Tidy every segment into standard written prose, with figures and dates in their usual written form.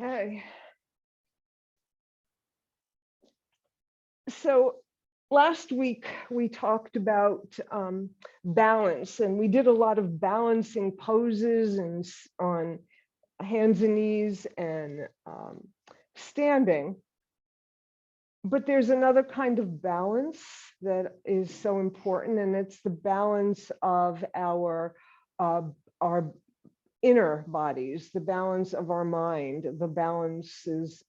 Okay. So last week we talked about balance, and we did a lot of balancing poses and on hands and knees and standing. But there's another kind of balance that is so important, and it's the balance of our inner bodies, the balance of our mind, the balance is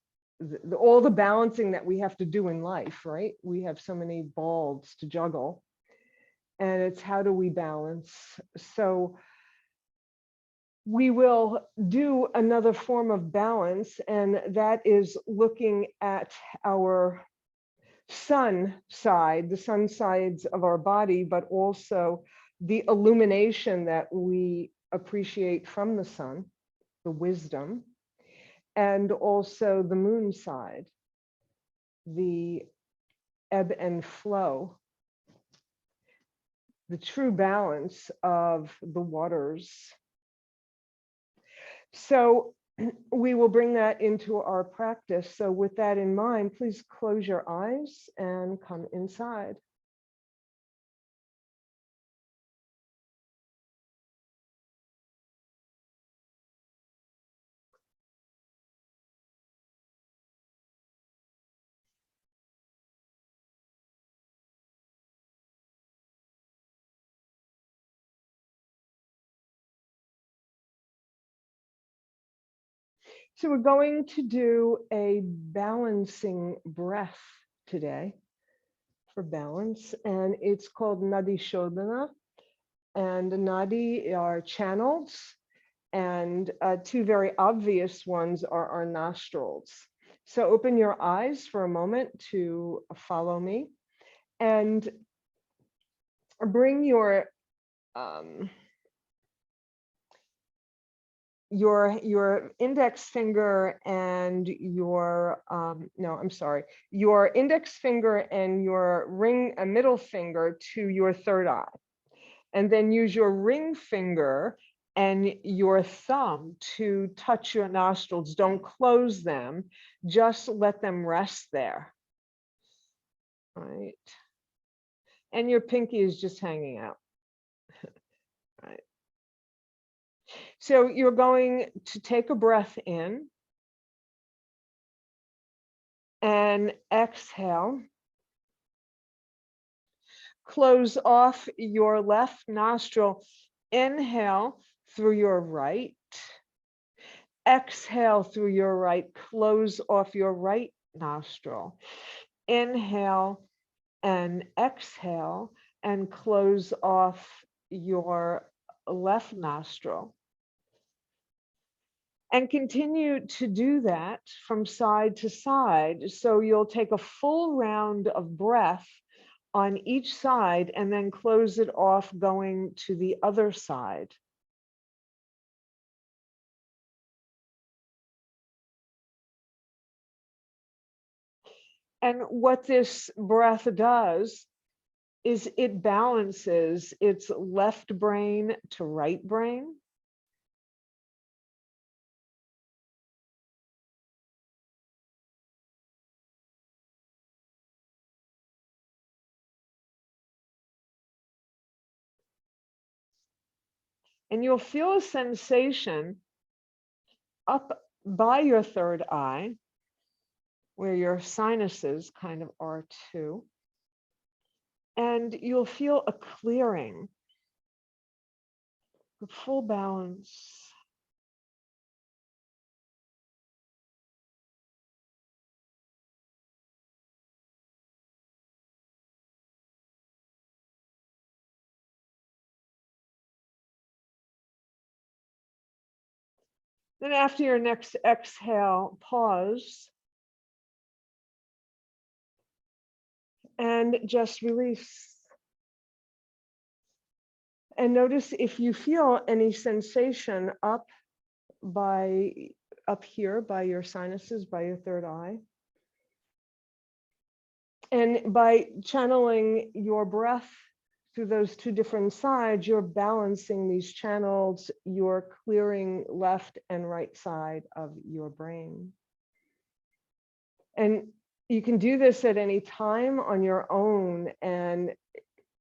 all the balancing that we have to do in life, right? We have so many balls to juggle, and it's how do we balance? So we will do another form of balance, and that is looking at our sun side, the sun sides of our body, but also the illumination that we appreciate from the sun, the wisdom, and also the moon side, the ebb and flow, the true balance of the waters. So we will bring that into our practice. So with that in mind, please close your eyes and come inside. So we're going to do a balancing breath today for balance, and it's called Nadi Shodhana. And the Nadi are channels, and two very obvious ones are our nostrils. So open your eyes for a moment to follow me, and bring your index finger and your your index finger and your middle finger to your third eye, and then use your ring finger and your thumb to touch your nostrils. Don't close them, just let them rest there. Right. And your pinky is just hanging out. Right. So you're going to take a breath in and exhale. Close off your left nostril. Inhale through your right. Exhale through your right. Close off your right nostril. Inhale and exhale and close off your left nostril. And continue to do that from side to side. So you'll take a full round of breath on each side and then close it off going to the other side. And what this breath does is it balances its left brain to right brain. And you'll feel a sensation up by your third eye, where your sinuses kind of are too. And you'll feel a clearing, a full balance. Then after your next exhale, pause and just release. And notice if you feel any sensation up here by your sinuses, by your third eye. And by channeling your breath through those two different sides, you're balancing these channels, you're clearing left and right side of your brain. And you can do this at any time on your own. And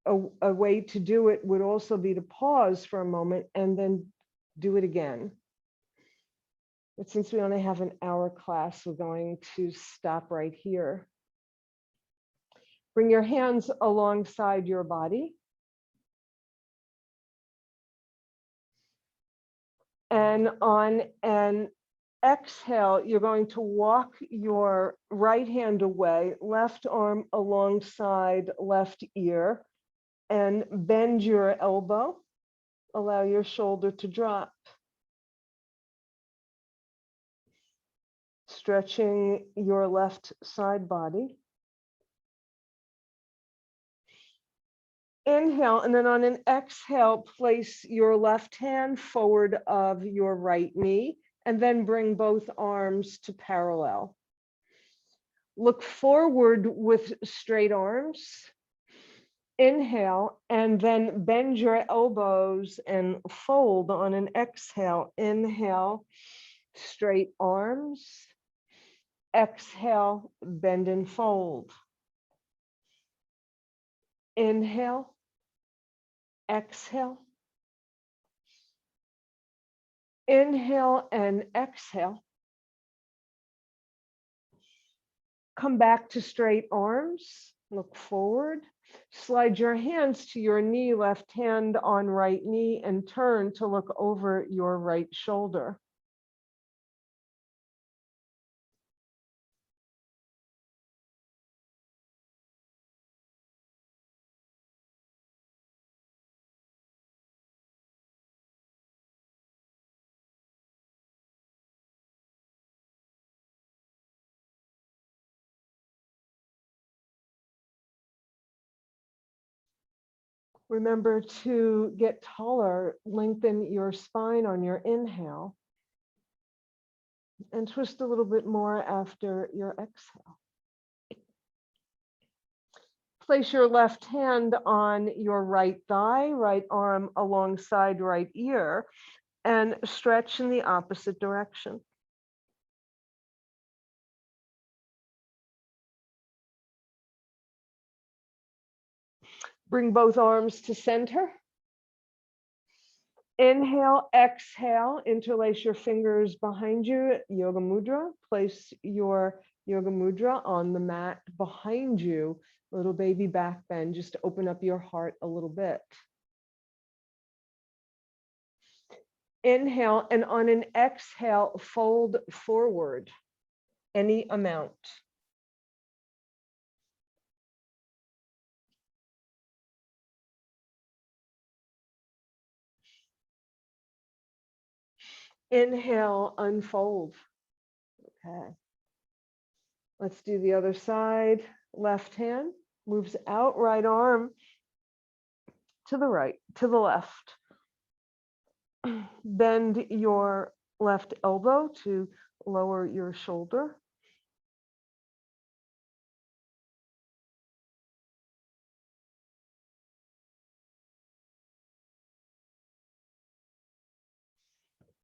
a way to do it would also be to pause for a moment and then do it again. But since we only have an hour class, we're going to stop right here. Bring your hands alongside your body. And on an exhale, you're going to walk your right hand away, left arm alongside left ear, and bend your elbow. Allow your shoulder to drop. Stretching your left side body. Inhale, and then on an exhale, place your left hand forward of your right knee, and then bring both arms to parallel. Look forward with straight arms. Inhale, and then bend your elbows and fold on an exhale. Inhale, straight arms. Exhale, bend and fold. Inhale, exhale. Inhale and exhale. Come back to straight arms. Look forward. Slide your hands to your knee, left hand on right knee, and turn to look over your right shoulder. Remember to get taller, lengthen your spine on your inhale, and twist a little bit more after your exhale. Place your left hand on your right thigh, right arm alongside right ear, and stretch in the opposite direction. Bring both arms to center. Inhale, exhale, interlace your fingers behind you, Yoga Mudra. Place your Yoga Mudra on the mat behind you, little baby back bend, just to open up your heart a little bit. Inhale, and on an exhale, fold forward any amount. Inhale, unfold. Okay. Let's do the other side. Left hand moves out, right arm to the right, to the left. Bend your left elbow to lower your shoulder.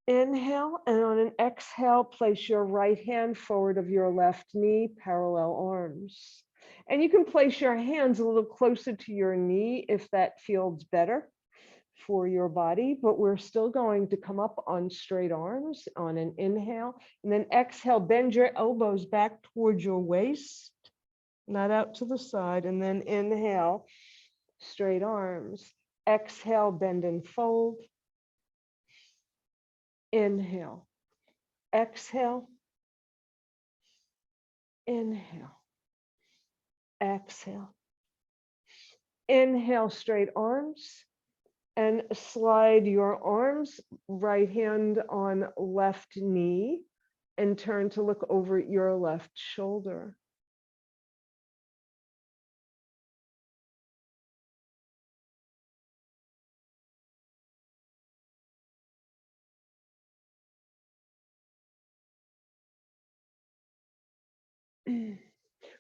Inhale, and on an exhale, place your right hand forward of your left knee, parallel arms. And you can place your hands a little closer to your knee if that feels better for your body, but we're still going to come up on straight arms on an inhale, and then exhale, bend your elbows back towards your waist, not out to the side, and then inhale, straight arms. Exhale, bend and fold. Inhale, exhale, inhale, exhale. Inhale, straight arms, and slide your arms, right hand on left knee, and turn to look over your left shoulder.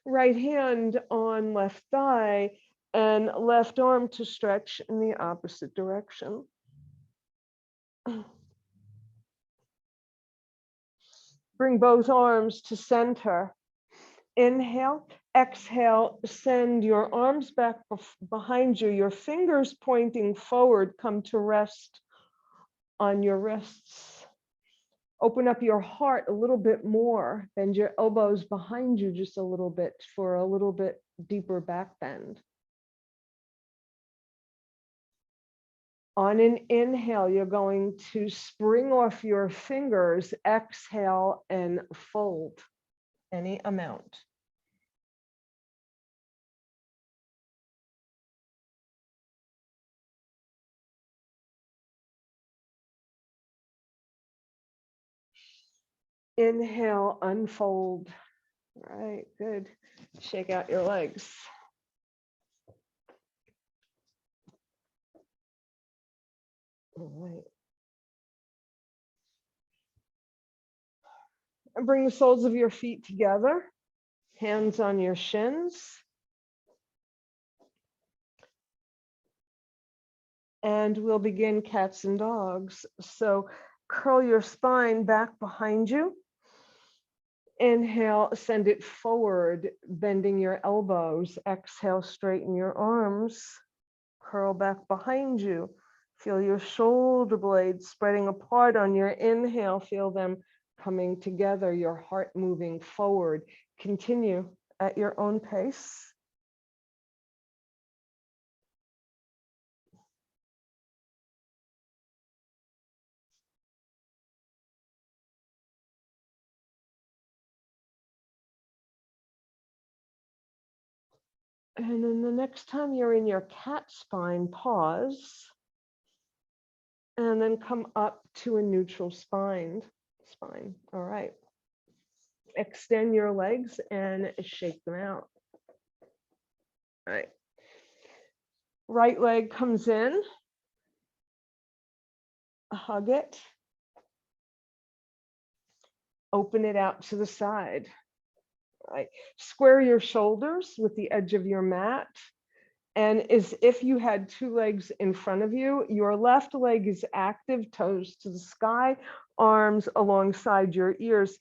Right hand on left thigh, And left arm to stretch in the opposite direction. Bring both arms to center. Inhale, exhale, send your arms back behind you, your fingers pointing forward, come to rest on your wrists. Open up your heart a little bit more, bend your elbows behind you just a little bit for a little bit deeper back bend. On an inhale, you're going to spring off your fingers, exhale and fold any amount. Inhale, unfold. All right, good. Shake out your legs. All right. And bring the soles of your feet together, hands on your shins. And we'll begin cats and dogs. So curl your spine back behind you. Inhale, send it forward, bending your elbows. Exhale, straighten your arms. Curl back behind you. Feel your shoulder blades spreading apart on your inhale. Feel them coming together, your heart moving forward. Continue at your own pace. And then the next time you're in your cat spine, pause. And then come up to a neutral spine. All right. Extend your legs and shake them out. All right. Right leg comes in. Hug it. Open it out to the side. All right. Square your shoulders with the edge of your mat. And as if you had two legs in front of you, your left leg is active, toes to the sky, arms alongside your ears.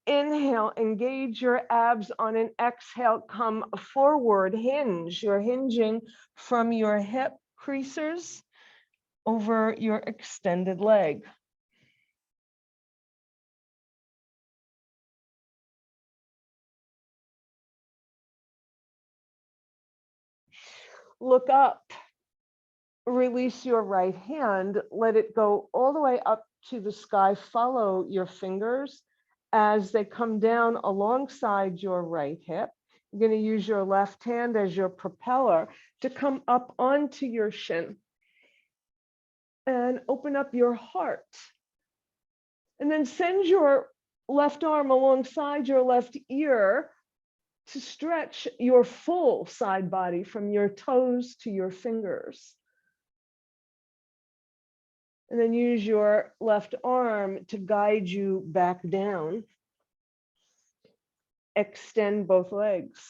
Inhale, engage your abs. On an exhale, come forward, hinge. You're hinging from your hip creases over your extended leg. Look up, release your right hand, let it go all the way up to the sky. Follow your fingers as they come down alongside your right hip. You're going to use your left hand as your propeller to come up onto your shin. And open up your heart. And then send your left arm alongside your left ear to stretch your full side body from your toes to your fingers. And then use your left arm to guide you back down. Extend both legs.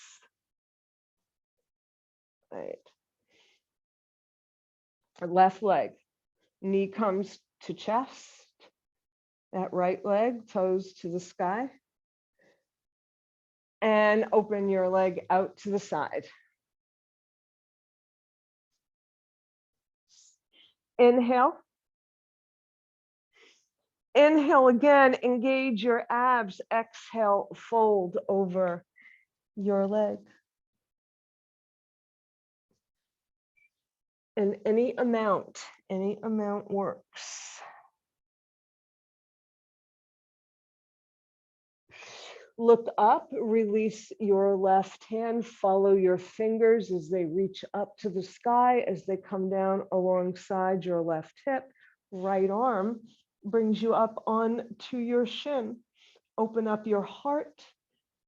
Right. Left leg, knee comes to chest. That right leg, toes to the sky. And open your leg out to the side. Inhale. Inhale again, engage your abs. Exhale, fold over your leg. And any amount works. Look up, release your left hand, follow your fingers as they reach up to the sky, as they come down alongside your left hip. Right arm brings you up on to your shin. Open up your heart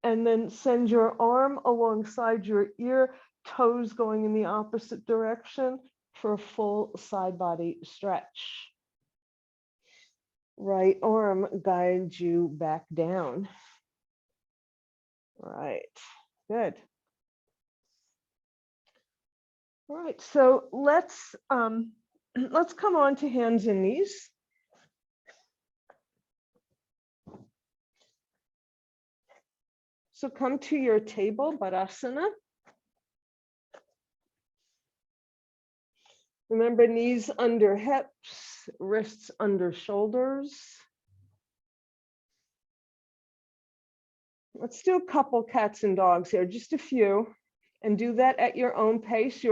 and then send your arm alongside your ear, toes going in the opposite direction for a full side body stretch. Right arm guides you back down. Right, good. All right, so let's come on to hands and knees. So come to your table, Vrksasana. Remember, knees under hips, wrists under shoulders. Let's do a couple cats and dogs here, just a few, and do that at your own pace.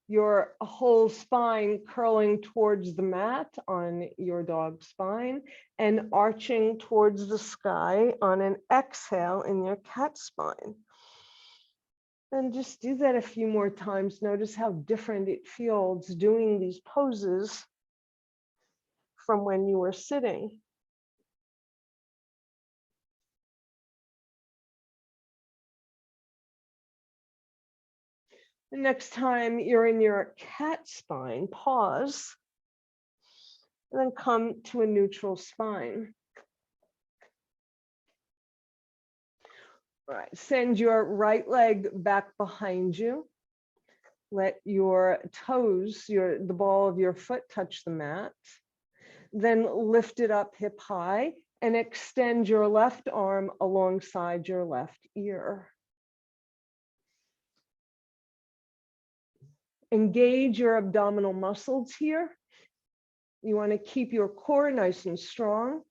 Your whole spine curling towards the mat on your dog spine and arching towards the sky on an exhale in your cat spine. And just do that a few more times. Notice how different it feels doing these poses from when you were sitting. The next time you're in your cat spine, pause, and then come to a neutral spine. All right, send your right leg back behind you. Let your toes, the ball of your foot touch the mat. Then lift it up hip high and extend your left arm alongside your left ear. Engage your abdominal muscles here. You want to keep your core nice and strong.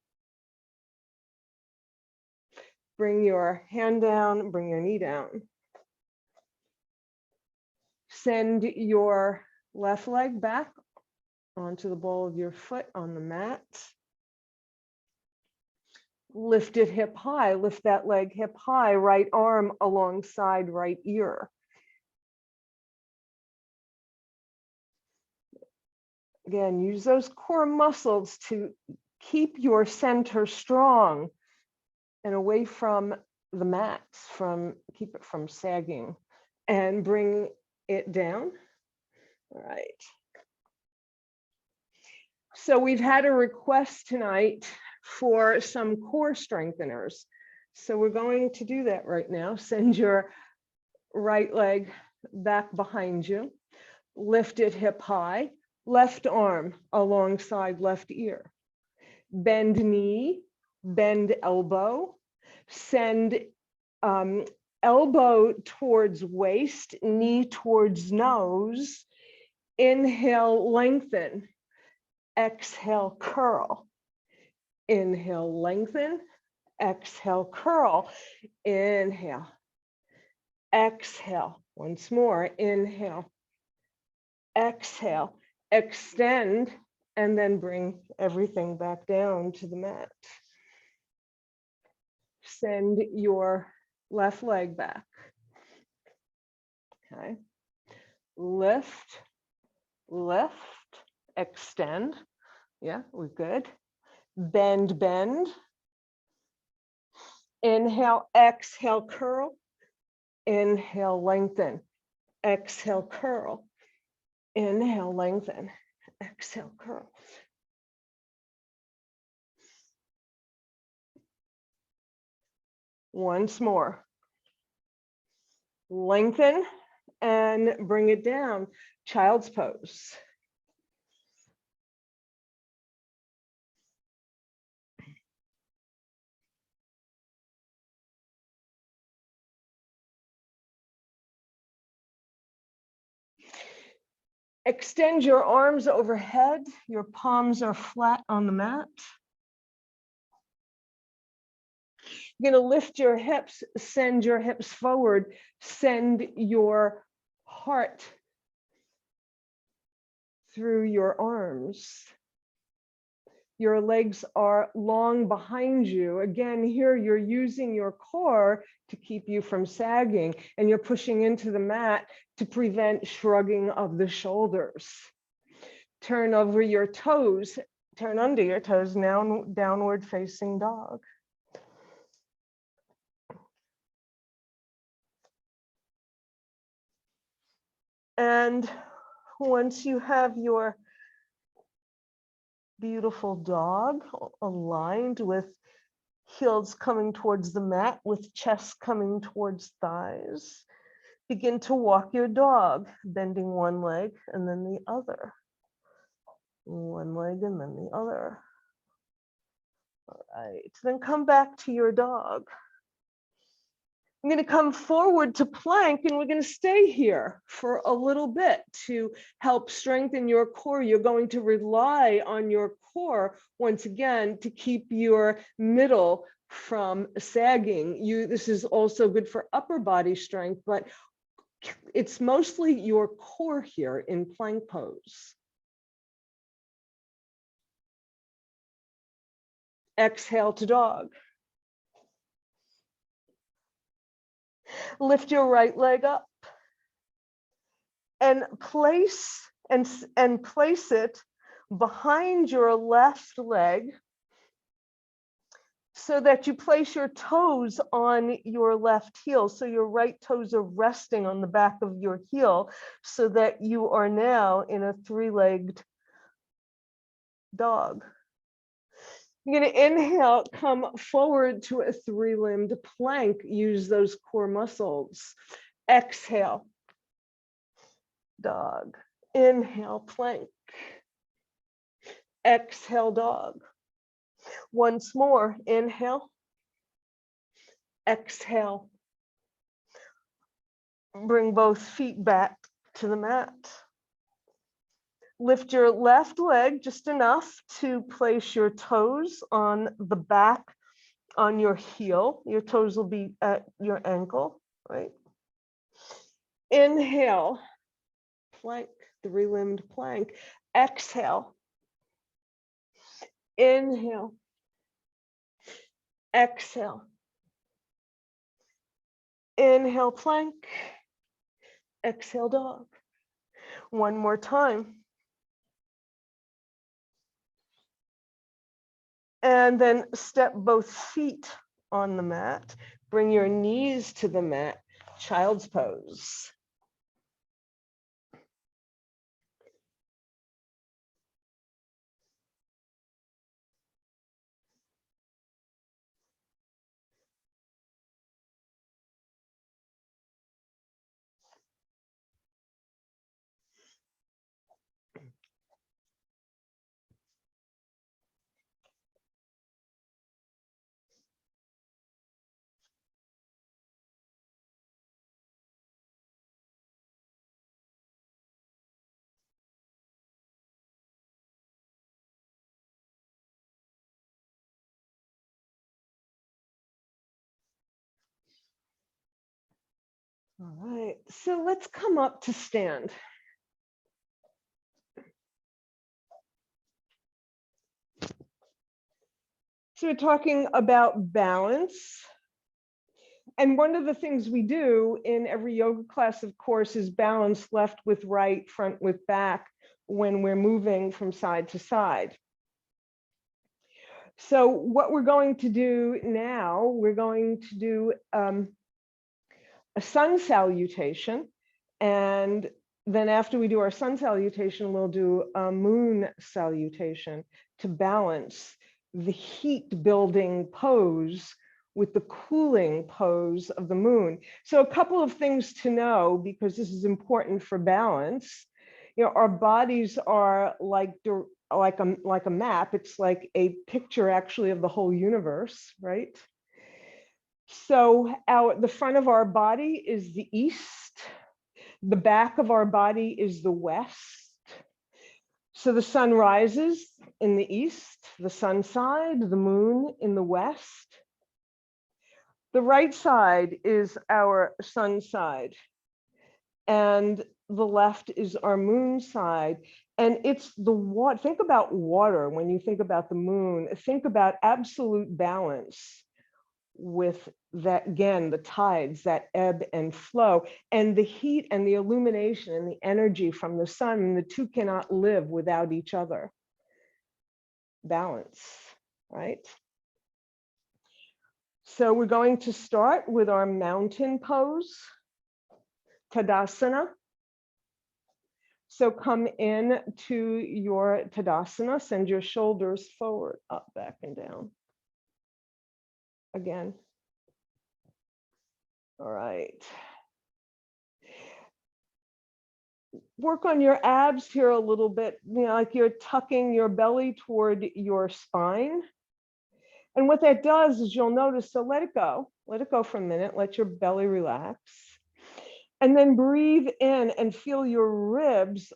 Bring your hand down, bring your knee down. Send your left leg back onto the ball of your foot on the mat. Lift it hip high, lift that leg hip high, right arm alongside right ear. Again, use those core muscles to keep your center strong and away from the mat, keep it from sagging, and bring it down. All right. So we've had a request tonight for some core strengtheners. So we're going to do that right now. Send your right leg back behind you, lift it hip high, left arm alongside left ear. Bend knee, bend elbow, send elbow towards waist, knee towards nose. Inhale, lengthen. Exhale, curl. Inhale, lengthen. Exhale, curl. Inhale. Exhale. Once more. Inhale. Exhale. Extend, and then bring everything back down to the mat. Send your left leg back. Okay. Lift, lift, extend. Yeah, we're good. Bend, bend. Inhale, exhale, curl. Inhale, lengthen. Exhale, curl. Inhale, lengthen. Exhale, curl. Once more. Lengthen and bring it down. Child's pose. Extend your arms overhead. Your palms are flat on the mat. You're going to lift your hips, send your hips forward, send your heart through your arms. Your legs are long behind you. Again, here you're using your core to keep you from sagging, and you're pushing into the mat to prevent shrugging of the shoulders. Turn over your toes, turn under your toes, now downward facing dog. And once you have your beautiful dog aligned with heels coming towards the mat, with chest coming towards thighs, Begin to walk your dog, bending one leg and then the other. One leg and then the other. All right, then come back to your dog. I'm going to come forward to plank, and we're going to stay here for a little bit to help strengthen your core. You're going to rely on your core once again to keep your middle from sagging. This is also good for upper body strength, but it's mostly your core here in plank pose. Exhale to dog. Lift your right leg up and place it behind your left leg so that you place your toes on your left heel. So your right toes are resting on the back of your heel so that you are now in a three-legged dog. You're going to inhale, come forward to a three-limbed plank. Use those core muscles. Exhale, dog. Inhale, plank. Exhale, dog. Once more, inhale. Exhale. Bring both feet back to the mat. Lift your left leg just enough to place your toes on the back on your heel. Your toes will be at your ankle, right? Inhale, plank, three-limbed plank. Exhale. Inhale. Exhale. Inhale, plank. Exhale, dog. One more time. And then step both feet on the mat. Bring your knees to the mat. Child's pose. All right, so let's come up to stand. So we're talking about balance. And one of the things we do in every yoga class, of course, is balance left with right, front with back when we're moving from side to side. So what we're going to do now, we're going to do a sun salutation. And then after we do our sun salutation, we'll do a moon salutation to balance the heat building pose with the cooling pose of the moon. So a couple of things to know, because this is important for balance. You know, our bodies are like a map. It's like a picture actually of the whole universe, right? So the front of our body is the east. The back of our body is the west. So the sun rises in the east, the sun side, the moon in the west. The right side is our sun side, and the left is our moon side. And it's the water. Think about water when you think about the moon. Think about absolute balance with that, again, the tides, that ebb and flow, and the heat and the illumination and the energy from the sun. And the two cannot live without each other. Balance, right? So we're going to start with our mountain pose, Tadasana. So come in to your Tadasana, send your shoulders forward, up, back, and down. Again. All right. work on your abs here a little bit, like you're tucking your belly toward your spine. And what that does is you'll notice, so let it go for a minute, let your belly relax. And then breathe in and feel your ribs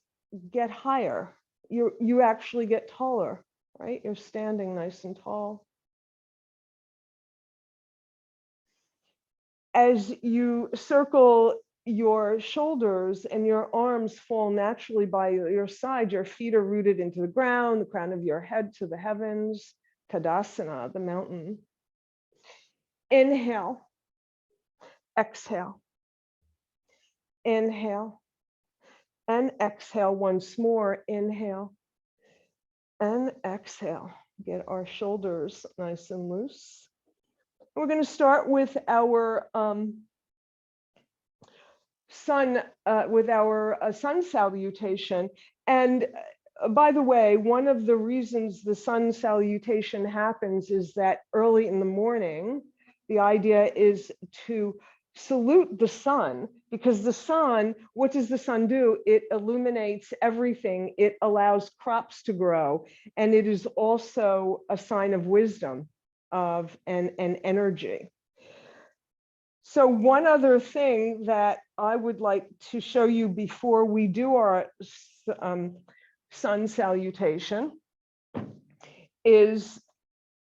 get higher. You actually get taller, right? You're standing nice and tall. As you circle your shoulders and your arms fall naturally by your side, your feet are rooted into the ground, the crown of your head to the heavens, Tadasana, the mountain. Inhale, exhale, inhale, and exhale once more. Inhale and exhale. Get our shoulders nice and loose. We're going to start with our sun salutation. And by the way, one of the reasons the sun salutation happens is that early in the morning, the idea is to salute the sun, because the sun, what does the sun do? It illuminates everything. It allows crops to grow. And it is also a sign of wisdom and energy. So one other thing that I would like to show you before we do our sun salutation is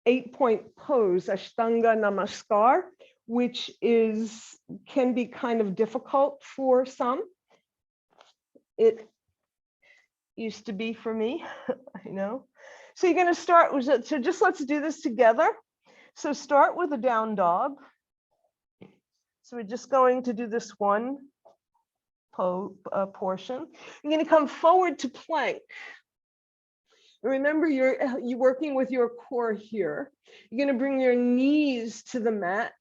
8-point pose, Ashtanga Namaskar, which can be kind of difficult for some. It used to be for me, I know. So you're going to start with, so just let's do this together. So start with a down dog. So we're just going to do this one portion. You're going to come forward to plank. Remember, you're working with your core here. You're going to bring your knees to the mat.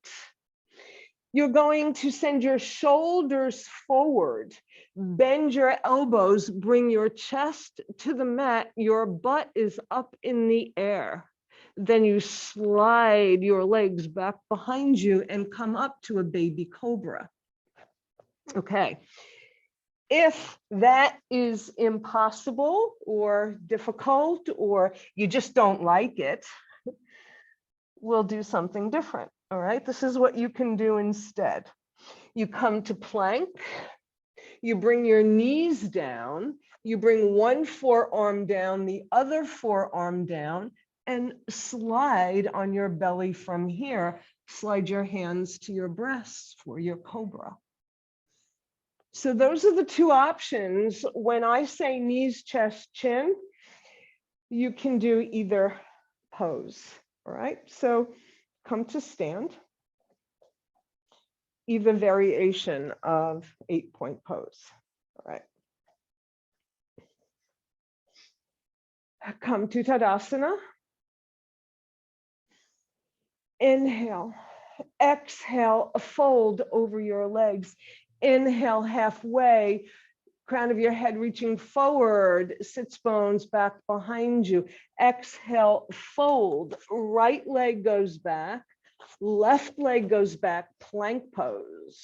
You're going to send your shoulders forward, bend your elbows, bring your chest to the mat. Your butt is up in the air. Then you slide your legs back behind you and come up to a baby cobra. Okay. If that is impossible or difficult, or you just don't like it, we'll do something different. All right. This is what you can do instead. You come to plank. You bring your knees down. You bring one forearm down, the other forearm down, and slide on your belly from here. Slide your hands to your breasts for your cobra. So those are the two options. When I say knees, chest, chin, you can do either pose. All right. So come to stand. Either variation of 8-point pose. All right. Come to Tadasana. Inhale, exhale, fold over your legs. Inhale halfway, crown of your head reaching forward, sits bones back behind you. Exhale, fold, right leg goes back, left leg goes back, plank pose.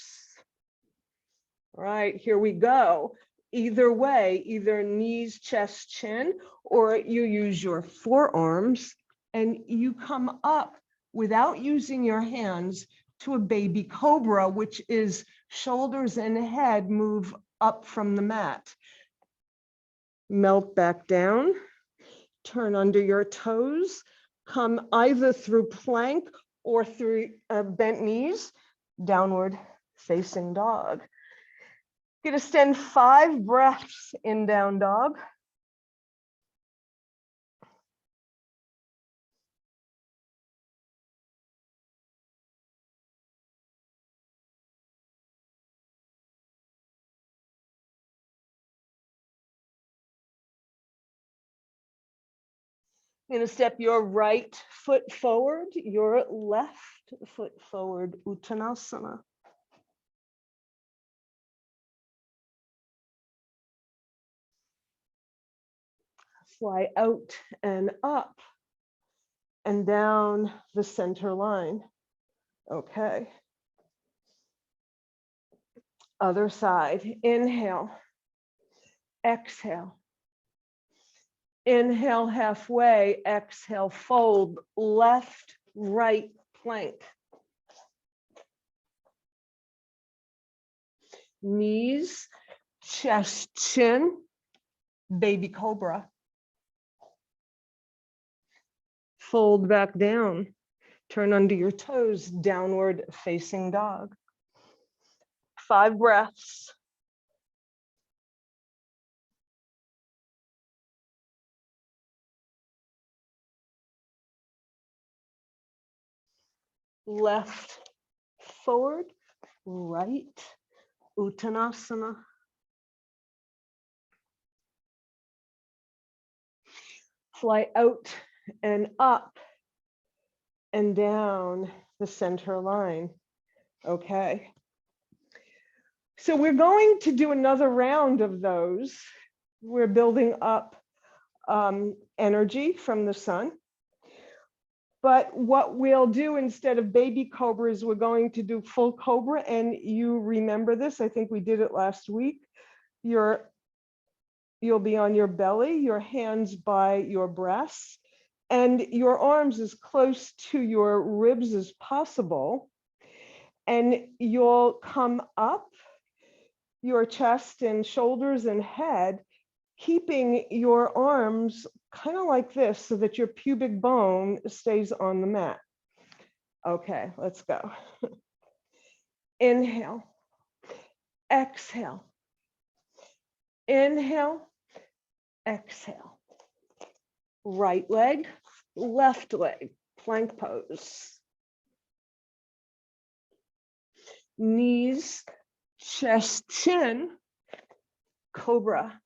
All right, here we go. Either way, either knees, chest, chin, or you use your forearms and you come up without using your hands to a baby cobra, which is shoulders and head move up from the mat. Melt back down, turn under your toes, come either through plank or through bent knees, downward facing dog. You're going to stand 5 breaths in down dog. You're going to step your right foot forward, your left foot forward, Uttanasana. Fly out and up and down the center line. Okay. Other side. Inhale. exhale. Inhale halfway, exhale, fold, left, right, plank. Knees, chest, chin, baby cobra. Fold back down. Turn under your toes, downward facing dog. 5 breaths. Left forward, right, Uttanasana. Fly out and up and down the center line. Okay. So we're going to do another round of those. We're building up energy from the sun. But what we'll do instead of baby cobras, we're going to do full cobra. And you remember this, I think we did it last week. You'll be on your belly, your hands by your breasts, and your arms as close to your ribs as possible. And you'll come up your chest and shoulders and head, keeping your arms kind of like this so that your pubic bone stays on the mat. Okay, let's go. Inhale, exhale. Inhale, exhale. Right leg, left leg, plank pose. Knees, chest, chin, cobra.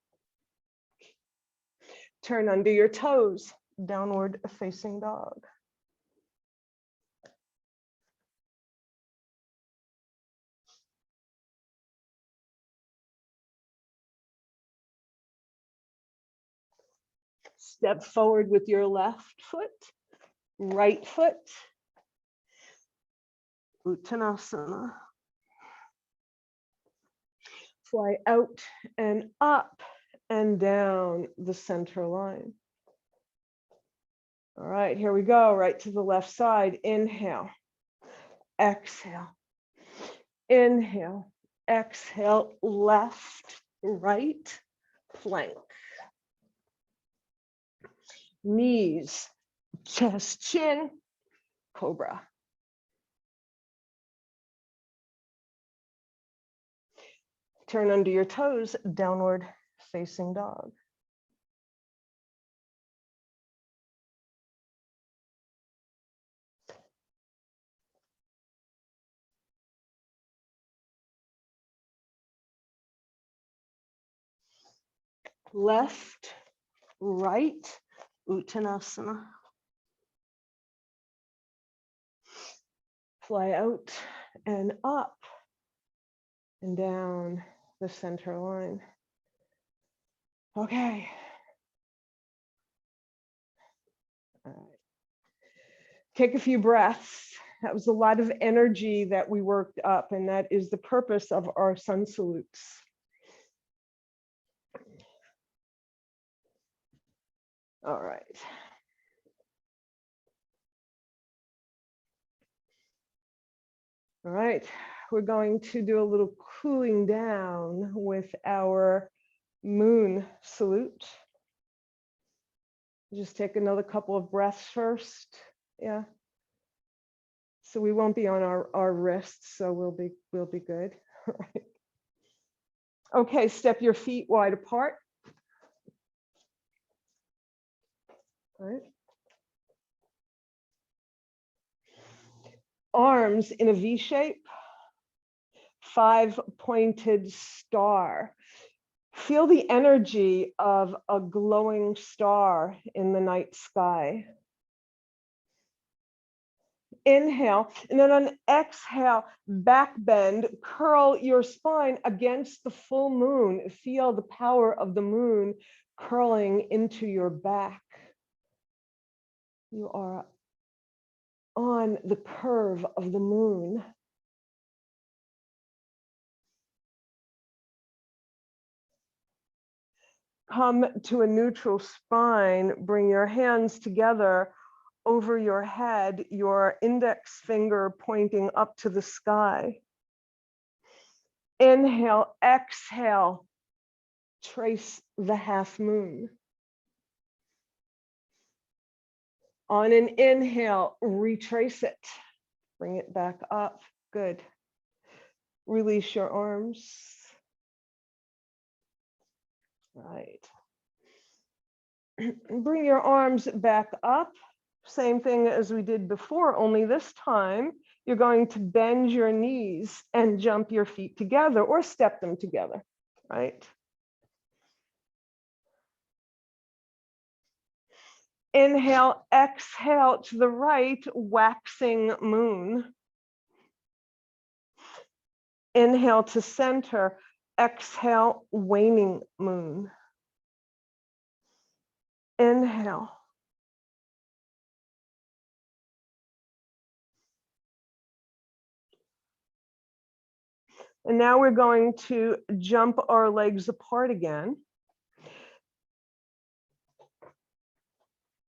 Turn under your toes, downward facing dog. Step forward with your left foot, right foot, Uttanasana. Fly out and up and down the center line. All right, here we go, right to the left side. Inhale, exhale. Inhale, exhale, left, right, plank. Knees, chest, chin, cobra. Turn under your toes, downward facing dog. Left, right, Uttanasana. Fly out and up and down the center line. Okay. All right. Take a few breaths. That was a lot of energy that we worked up, and that is the purpose of our sun salutes. All right. All right, we're going to do a little cooling down with our moon salute. Just take another couple of breaths first. Yeah. So we won't be on our wrists, so we'll be good. All right. Okay, step your feet wide apart. All right. Arms in a V shape, 5-pointed star. Feel the energy of a glowing star in the night sky. Inhale, and then on exhale, back bend, curl your spine against the full moon. Feel the power of the moon curling into your back. You are on the curve of the moon. come to a neutral spine, bring your hands together over your head, your index finger pointing up to the sky. Inhale, exhale, trace the half moon. On an inhale, retrace it. Bring it back up. Good. Release your arms. Right. Bring your arms back up. Same thing as we did before, only this time you're going to bend your knees and jump your feet together or step them together, right? Inhale, exhale to the right, waxing moon. Inhale to center, exhale, waning moon. Inhale. And now we're going to jump our legs apart again.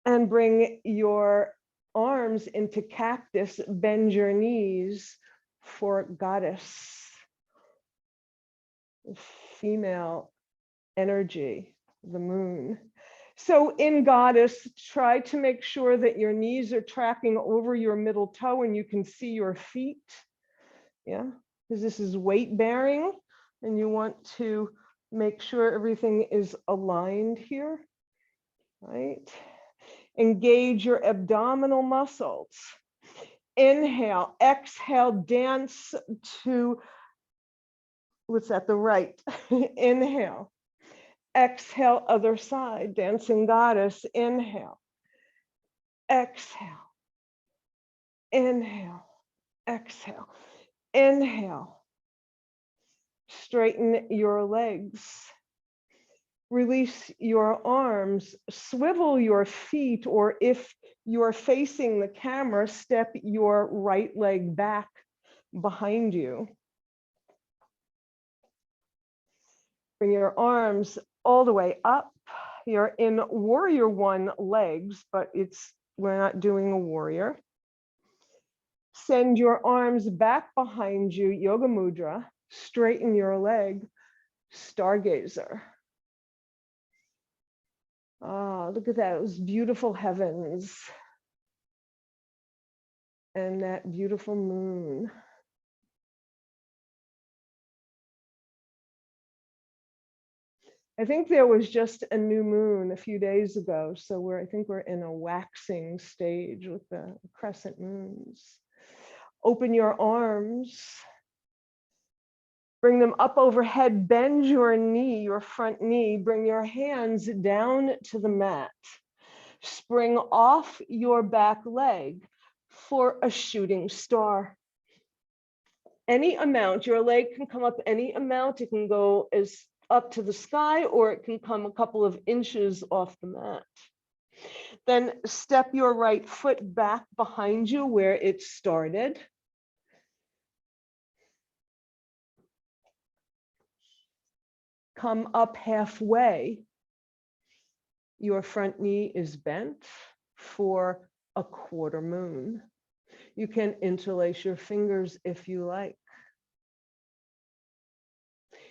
And bring your arms into cactus, bend your knees for goddess, female energy, the moon. So in goddess, try to make sure that your knees are tracking over your middle toe and you can see your feet. Yeah, because this is weight bearing and you want to make sure everything is aligned here, right? Engage your abdominal muscles. Inhale, exhale, dance to, what's that, the right. Inhale, exhale, other side, dancing goddess. Inhale, exhale, inhale, exhale, inhale. Straighten your legs. Release your arms, swivel your feet, or if you're facing the camera, step your right leg back behind you. Bring your arms all the way up. You're in warrior one legs, but we're not doing a warrior. Send your arms back behind you, yoga mudra. Straighten your leg, stargazer. Ah, look at those beautiful heavens and that beautiful moon. I think there was just a new moon a few days ago, so I think we're in a waxing stage with the crescent moons. Open your arms. Bring them up overhead, bend your knee, your front knee, bring your hands down to the mat. Spring off your back leg for a shooting star. Any amount, your leg can come up any amount, it can go as up to the sky or it can come a couple of inches off the mat. Then step your right foot back behind you where it started. Come up halfway. Your front knee is bent for a quarter moon. You can interlace your fingers if you like.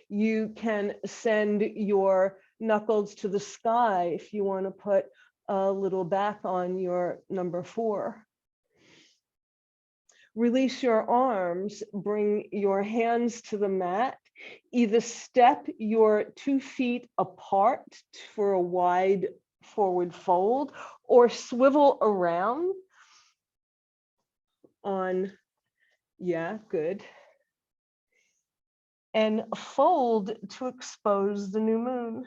You can send your knuckles to the sky if you want to put a little back on your number 4. Release your arms, bring your hands to the mat. Either step your 2 feet apart for a wide forward fold or swivel around on, yeah, good. And fold to expose the new moon.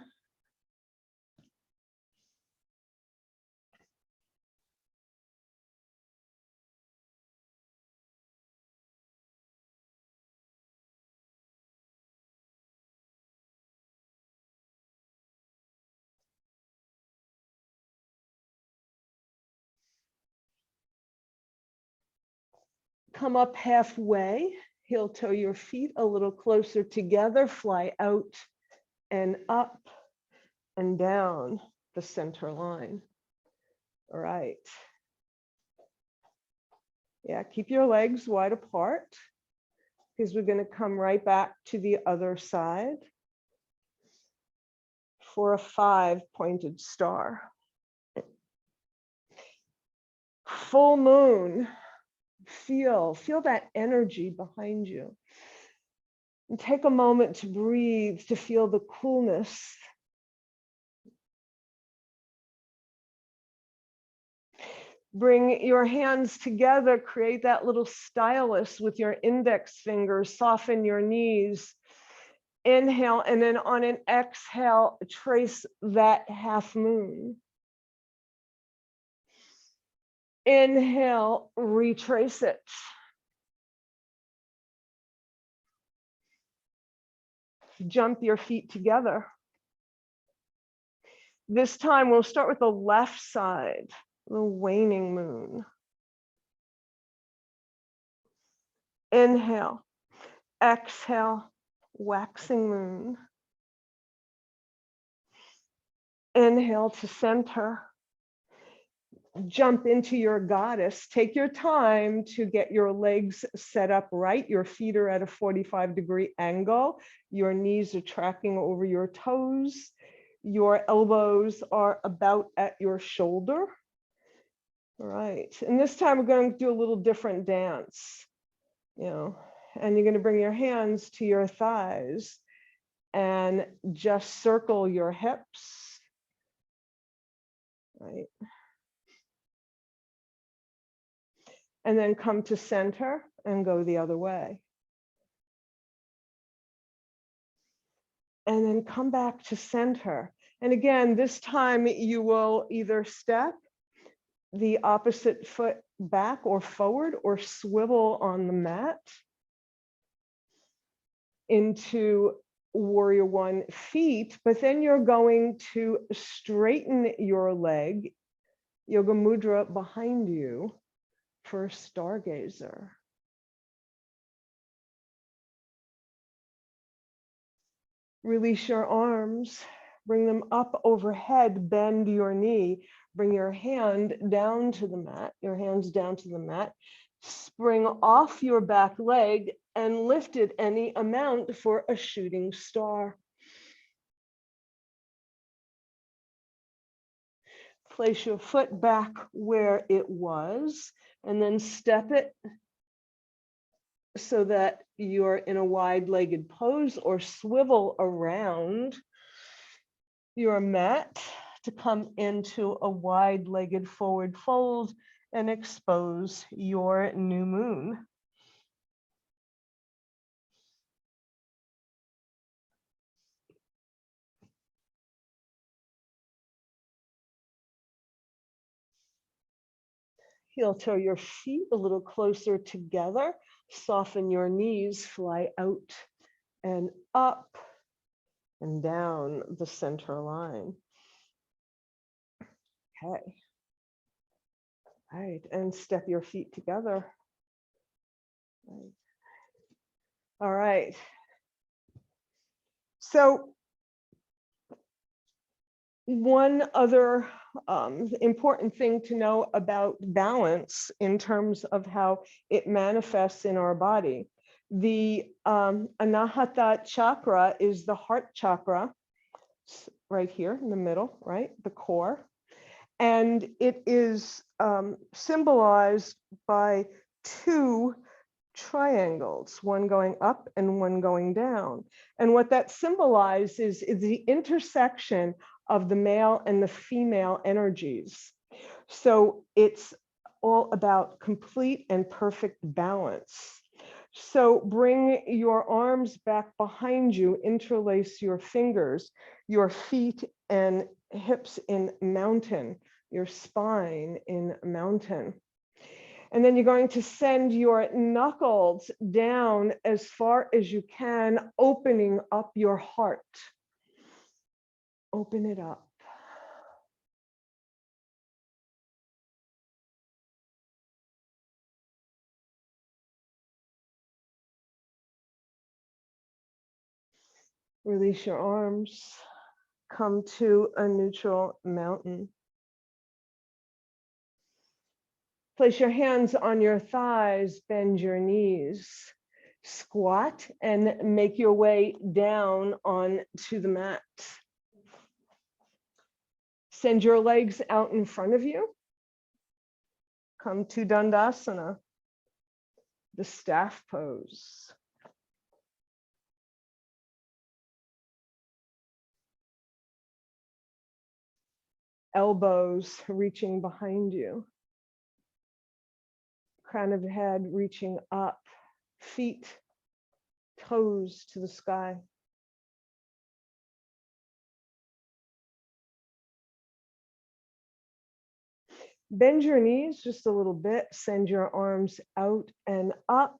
Come up halfway, heel toe your feet a little closer together, fly out and up and down the center line. All right. Yeah, keep your legs wide apart because we're going to come right back to the other side for a 5-pointed star. Full moon. Feel that energy behind you. And take a moment to breathe, to feel the coolness. Bring your hands together, create that little stylus with your index fingers, soften your knees. Inhale, and then on an exhale, trace that half moon. Inhale, retrace it. Jump your feet together. This time we'll start with the left side, the waning moon. Inhale, exhale, waxing moon. Inhale to center. Jump into your goddess. Take your time to get your legs set up right. Your feet are at a 45-degree angle. Your knees are tracking over your toes. Your elbows are about at your shoulder. All right. And this time we're going to do a little different dance. And you're going to bring your hands to your thighs and just circle your hips. Right. And then come to center and go the other way. And then come back to center. And again, this time you will either step the opposite foot back or forward or swivel on the mat into warrior one feet, but then you're going to straighten your leg, yoga mudra behind you for stargazer. Release your arms, bring them up overhead, bend your knee, bring your hand down to the mat, your hands down to the mat, spring off your back leg and lift it any amount for a shooting star. Place your foot back where it was and then step it so that you're in a wide-legged pose or swivel around your mat to come into a wide-legged forward fold and expose your new moon. Heel toe your feet a little closer together. Soften your knees, fly out and up and down the center line. Okay. All right, and step your feet together. Right. All right. So one other important thing to know about balance in terms of how it manifests in our body. The Anahata chakra is the heart chakra, right here in the middle, right? The core. And it is symbolized by two triangles, one going up and one going down. And what that symbolizes is the intersection of the male and the female energies. So it's all about complete and perfect balance. So bring your arms back behind you, interlace your fingers, your feet and hips in mountain, your spine in mountain. And then you're going to send your knuckles down as far as you can, opening up your heart. Open it up. Release your arms. come to a neutral mountain. Place your hands on your thighs, bend your knees, squat, and make your way down onto the mat. Send your legs out in front of you. Come to Dandasana, the staff pose. Elbows reaching behind you. Crown of the head reaching up, feet, toes to the sky. Bend your knees just a little bit. Send your arms out and up.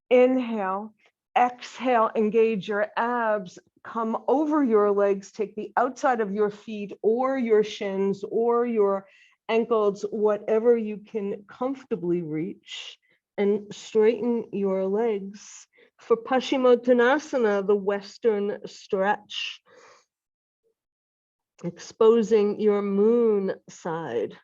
Inhale, exhale, engage your abs. Come over your legs. Take the outside of your feet or your shins or your ankles, whatever you can comfortably reach, and straighten your legs. For Paschimottanasana, the Western stretch, exposing your moon side.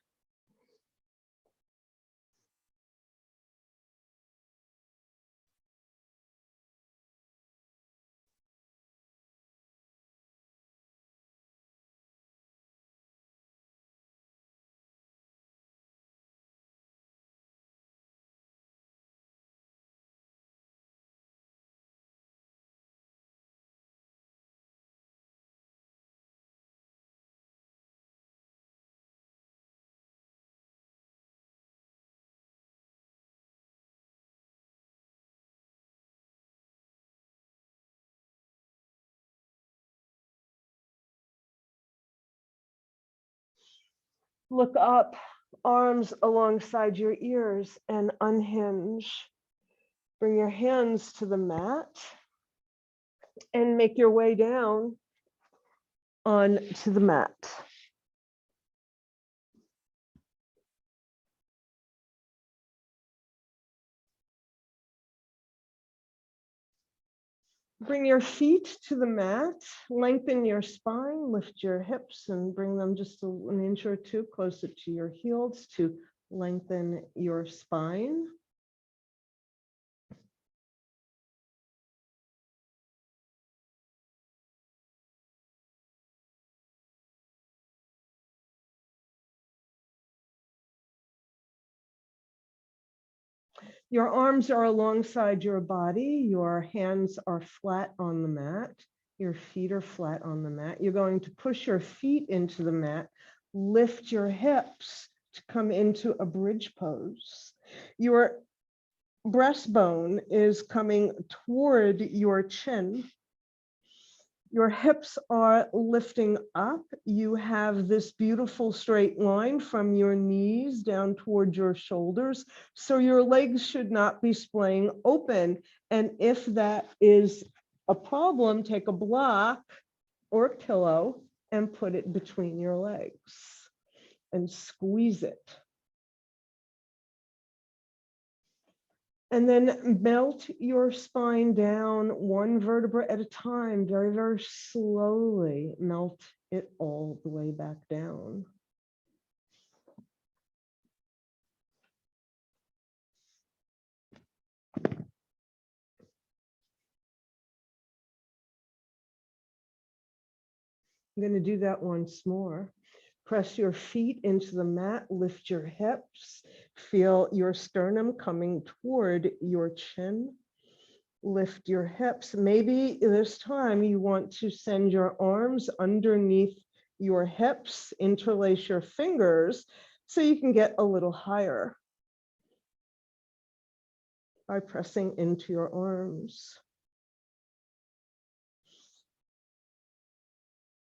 Look up, arms alongside your ears, and unhinge. Bring your hands to the mat and make your way down onto the mat. Bring your feet to the mat, lengthen your spine, lift your hips and bring them just an inch or two closer to your heels to lengthen your spine. Your arms are alongside your body. Your hands are flat on the mat. Your feet are flat on the mat. You're going to push your feet into the mat. Lift your hips to come into a bridge pose. Your breastbone is coming toward your chin. Your hips are lifting up. You have this beautiful straight line from your knees down toward your shoulders. So your legs should not be splaying open. And if that is a problem, take a block or a pillow and put it between your legs and squeeze it. And then melt your spine down one vertebra at a time, very, very slowly. Melt it all the way back down. I'm going to do that once more. Press your feet into the mat, lift your hips, feel your sternum coming toward your chin. Lift your hips. Maybe this time you want to send your arms underneath your hips, interlace your fingers so you can get a little higher by pressing into your arms.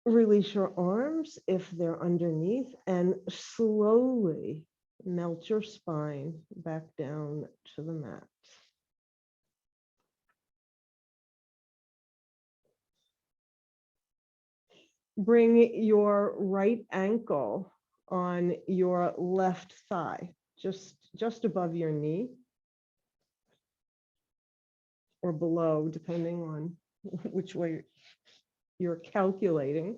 Release your arms if they're underneath and slowly melt your spine back down to the mat. Bring your right ankle on your left thigh, just above your knee or below, depending on which way you're calculating,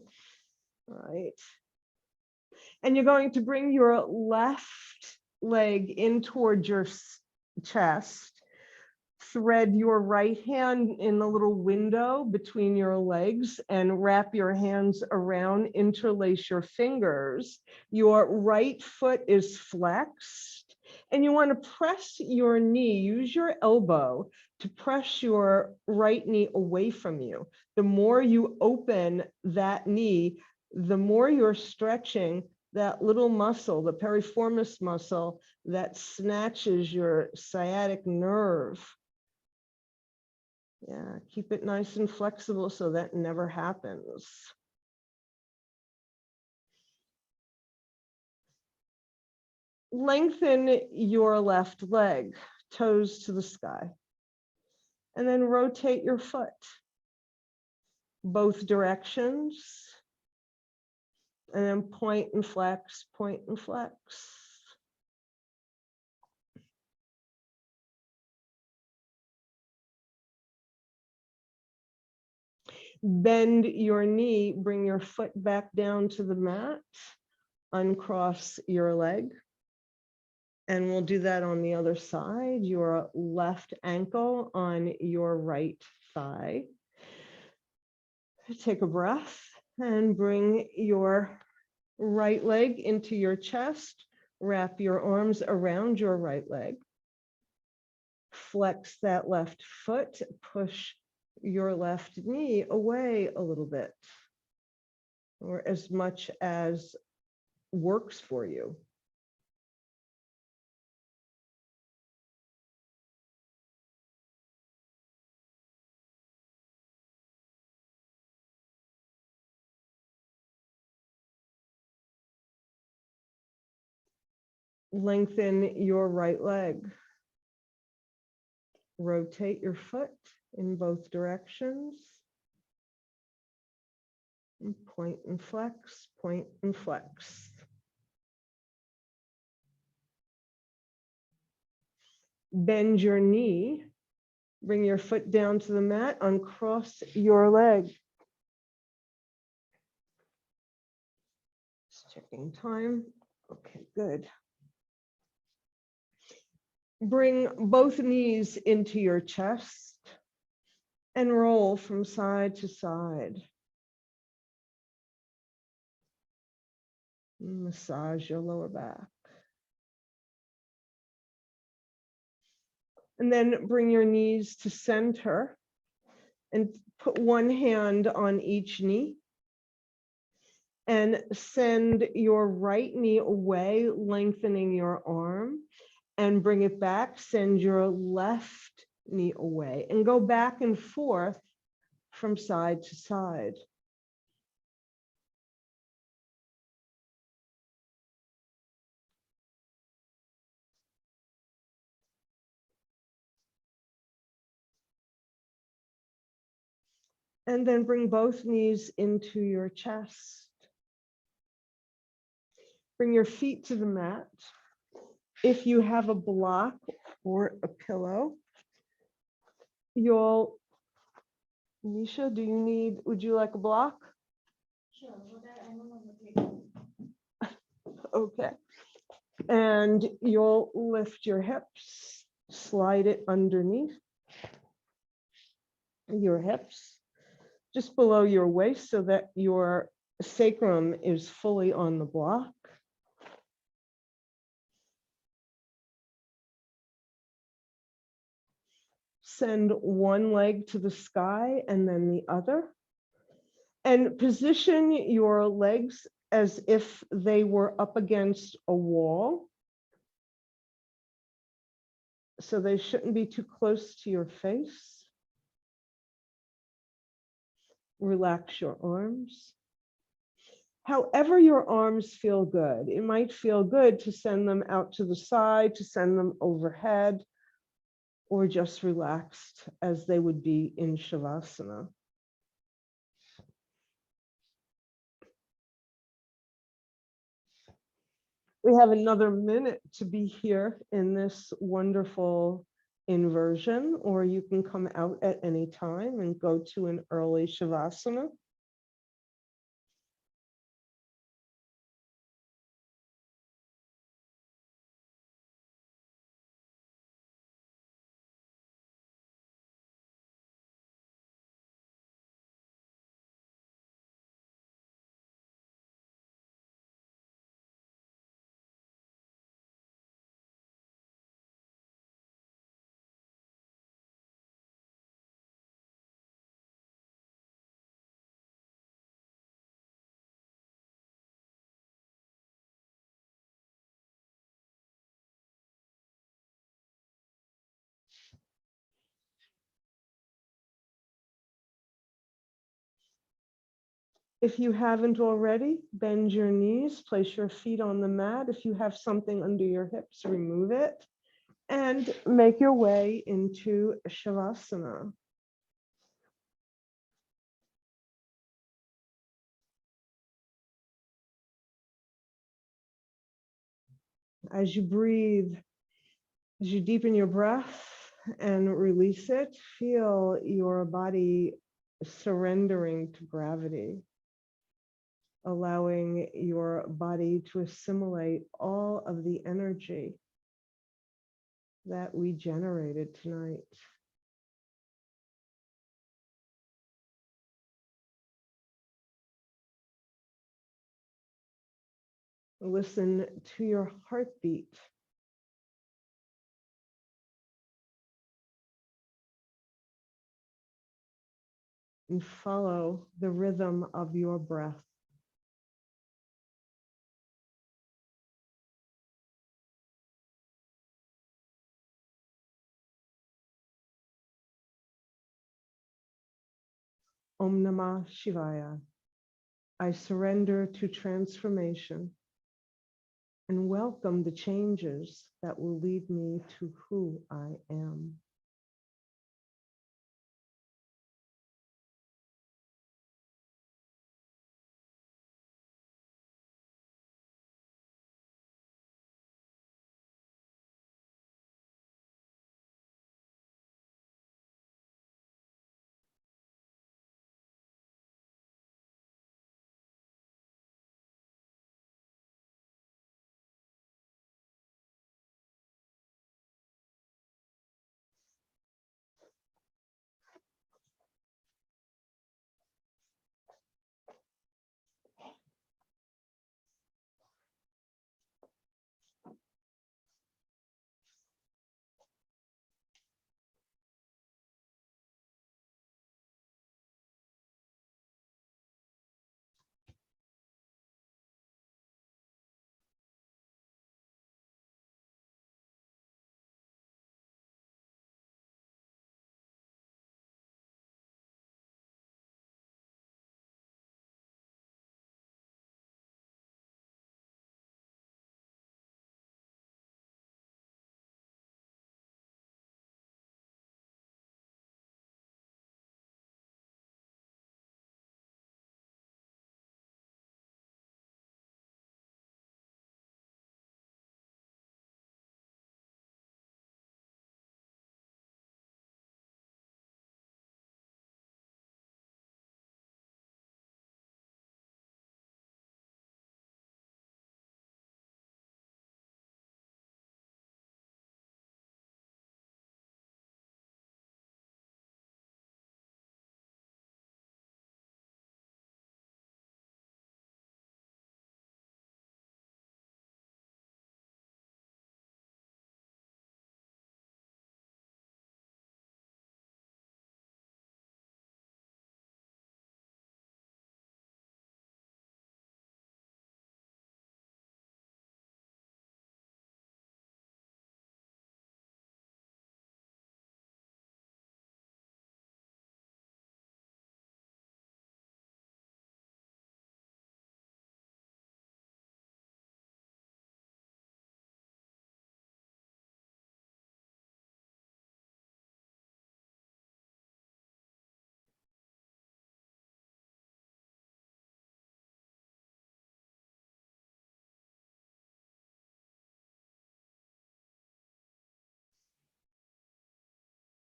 right? And you're going to bring your left leg in towards your chest. Thread your right hand in the little window between your legs and wrap your hands around, interlace your fingers. Your right foot is flexed and you want to press your knee, use your elbow to press your right knee away from you. The more you open that knee, the more you're stretching that little muscle, the piriformis muscle that snatches your sciatic nerve. Yeah, keep it nice and flexible so that never happens. Lengthen your left leg, toes to the sky, and then rotate your foot both directions, and then point and flex, point and flex. Bend your knee, bring your foot back down to the mat, uncross your leg. And we'll do that on the other side, your left ankle on your right thigh. Take a breath and bring your right leg into your chest. Wrap your arms around your right leg. Flex that left foot, push your left knee away a little bit, or as much as works for you. Lengthen your right leg. Rotate your foot in both directions. And point and flex, point and flex. Bend your knee. Bring your foot down to the mat, uncross your leg. Just checking time. Okay, good. Bring both knees into your chest and roll from side to side. Massage your lower back. And then bring your knees to center and put one hand on each knee. And send your right knee away, lengthening your arm, and bring it back. Send your left knee away and go back and forth from side to side. And then bring both knees into your chest. Bring your feet to the mat. If you have a block or a pillow, you'll, Nisha, would you like a block? Sure, I'm on the table. Okay. And you'll lift your hips, slide it underneath your hips, just below your waist so that your sacrum is fully on the block. Send one leg to the sky and then the other. And position your legs as if they were up against a wall. So they shouldn't be too close to your face. Relax your arms. However your arms feel good. It might feel good to send them out to the side, to send them overhead, or just relaxed as they would be in Shavasana. We have another minute to be here in this wonderful inversion, or you can come out at any time and go to an early Shavasana. If you haven't already, bend your knees, place your feet on the mat. If you have something under your hips, remove it, and make your way into Shavasana. As you breathe, as you deepen your breath and release it, feel your body surrendering to gravity, allowing your body to assimilate all of the energy that we generated tonight. Listen to your heartbeat. And follow the rhythm of your breath. Om Namah Shivaya. I surrender to transformation and welcome the changes that will lead me to who I am.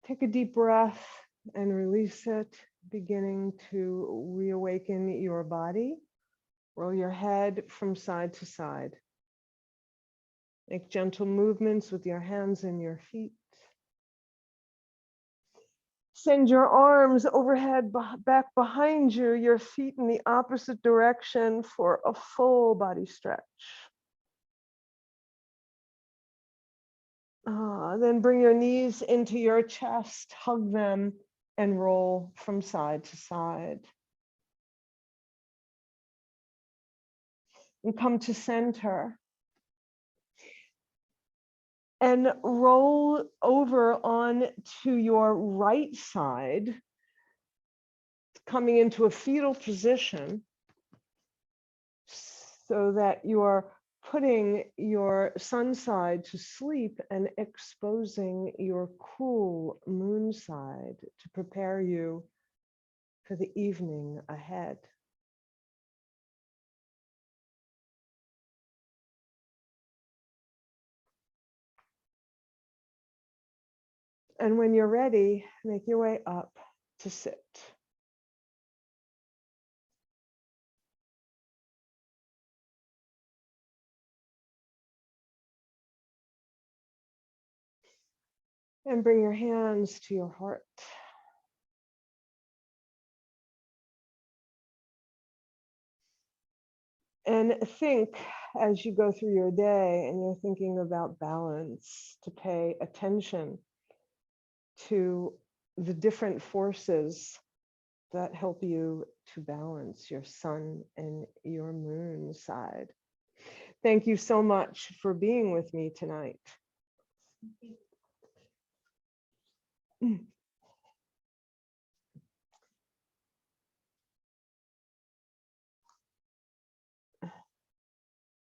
Take a deep breath and release it, beginning to reawaken your body. Roll your head from side to side. Make gentle movements with your hands and your feet. Send your arms overhead, back behind you, your feet in the opposite direction for a full body stretch. Then bring your knees into your chest, hug them, and roll from side to side. And come to center. And roll over on to your right side, coming into a fetal position. so that you are putting your sun side to sleep and exposing your cool moon side to prepare you for the evening ahead. And when you're ready, make your way up to sit. And bring your hands to your heart. And think as you go through your day and you're thinking about balance, to pay attention to the different forces that help you to balance your sun and your moon side. Thank you so much for being with me tonight.